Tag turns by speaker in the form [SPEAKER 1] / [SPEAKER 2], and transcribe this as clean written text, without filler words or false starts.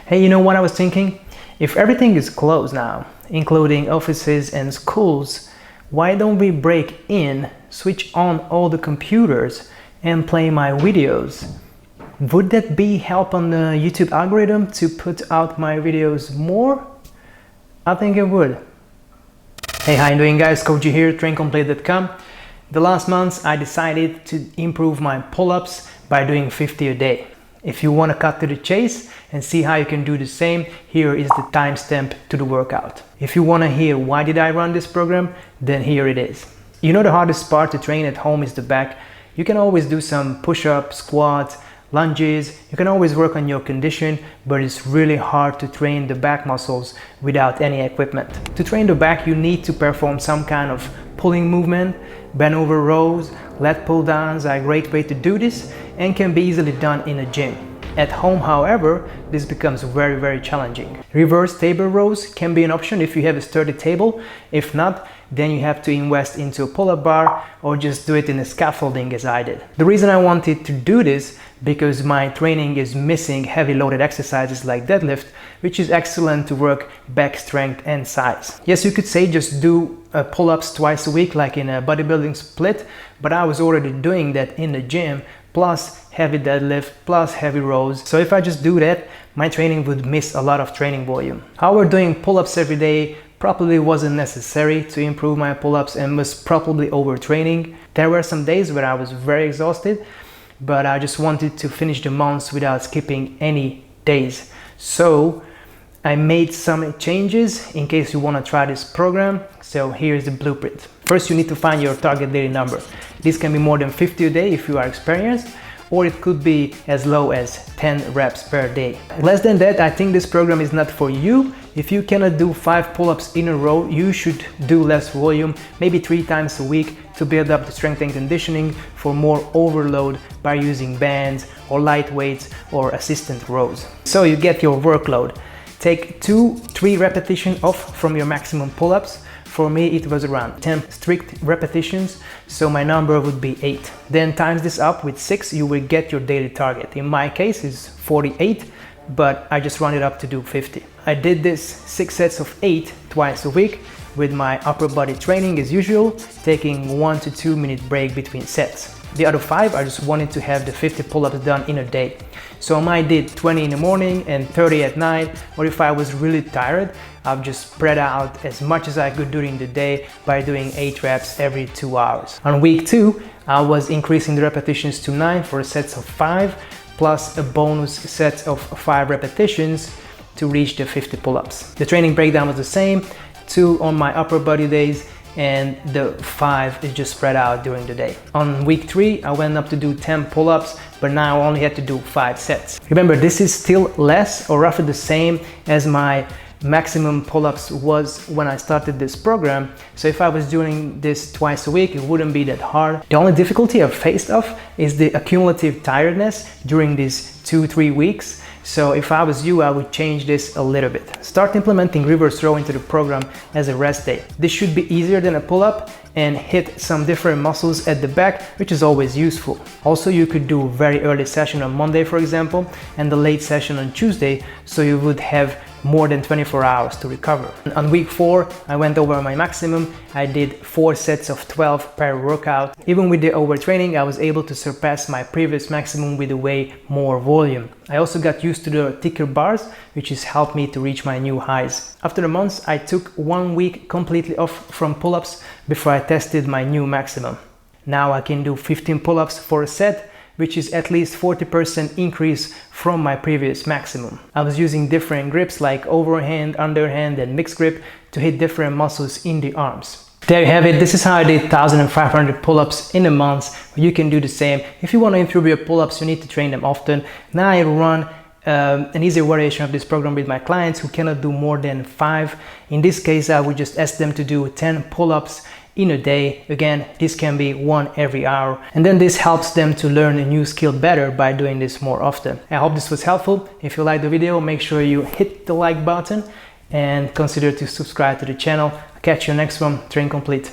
[SPEAKER 1] Hey, you know what I was thinking? If everything is closed now, including offices and schools, why don't we break in, switch on all the computers and play my videos? Would that be help on the YouTube algorithm to put out my videos more? I think it would. Hey, how you doing guys? Coach here, traincomplete.com. The last months I decided to improve my pull-ups by doing 50 a day. If you want to cut to the chase and see how you can do the same, here is the timestamp to the workout. If you want to hear why did I run this program, then here it is. You know the hardest part to train at home is the back. You can always do some push-ups, squats, lunges, you can always work on your condition, but it's really hard to train the back muscles without any equipment. To train the back, you need to perform some kind of pulling movement. Bend over rows, lat pull downs are a great way to do this and can be easily done in a gym. At home, however, this becomes very challenging. Reverse table rows can be an option if you have a sturdy table. If not, then you have to invest into a pull-up bar or just do it in a scaffolding as I did. The reason I wanted to do this because my training is missing heavy loaded exercises like deadlift, which is excellent to work back strength and size. Yes, you could say just do pull-ups twice a week like in a bodybuilding split, but I was already doing that in the gym, plus heavy deadlift, plus heavy rows. So if I just do that, my training would miss a lot of training volume. However, doing pull-ups every day probably wasn't necessary to improve my pull-ups and was probably overtraining. There were some days where I was very exhausted, but I just wanted to finish the months without skipping any days. So I made some changes in case you want to try this program. So here's the blueprint. First, you need to find your target daily number. This can be more than 50 a day if you are experienced, or it could be as low as 10 reps per day. Less than that, I think this program is not for you. If you cannot do 5 pull-ups in a row, you should do less volume, maybe 3 times a week to build up the strength and conditioning for more overload by using bands or light weights or assistant rows. So you get your workload. Take 2-3 repetitions off from your maximum pull-ups. For me, it was around 10 strict repetitions, so my number would be 8. Then times this up with 6, you will get your daily target. In my case, it's 48, but I just run it up to do 50. I did this 6 sets of 8 twice a week with my upper body training as usual, taking 1 to 2 minute break between sets. The other 5, I just wanted to have the 50 pull-ups done in a day. So I might did 20 in the morning and 30 at night, or if I was really tired, I've just spread out as much as I could during the day by doing 8 reps every 2 hours. On week 2, I was increasing the repetitions to 9 for sets of 5, plus a bonus set of 5 repetitions to reach the 50 pull-ups. The training breakdown was the same, 2 on my upper body days, and the 5 is just spread out during the day. On week 3, I went up to do 10 pull-ups, but now I only had to do 5 sets. Remember, this is still less or roughly the same as my maximum pull-ups was when I started this program. So if I was doing this twice a week, it wouldn't be that hard. The only difficulty I've faced off is the accumulative tiredness during these 2-3 weeks. So if I was you, I would change this a little bit. Start implementing reverse row into the program as a rest day. This should be easier than a pull-up and hit some different muscles at the back, which is always useful. Also, you could do very early session on Monday, for example, and the late session on Tuesday, so you would have more than 24 hours to recover. On week 4, I went over my maximum. I did 4 sets of 12 per workout. Even with the overtraining, I was able to surpass my previous maximum with way more volume. I also got used to the thicker bars, which has helped me to reach my new highs. After the months, I took 1 week completely off from pull-ups before I tested my new maximum. Now I can do 15 pull-ups for a set, which is at least 40% increase from my previous maximum. I was using different grips like overhand, underhand, and mixed grip to hit different muscles in the arms. There you have it. This is how I did 1,500 pull-ups in a month. You can do the same. If you want to improve your pull-ups, you need to train them often. Now I run an easier variation of this program with my clients who cannot do more than 5. In this case, I would just ask them to do 10 pull-ups in a day. Again, this can be 1 every hour, and then this helps them to learn a new skill better by doing this more often. I hope this was helpful. If you liked the video, make sure you hit the like button and consider to subscribe to the channel. I'll catch you next one. Train complete.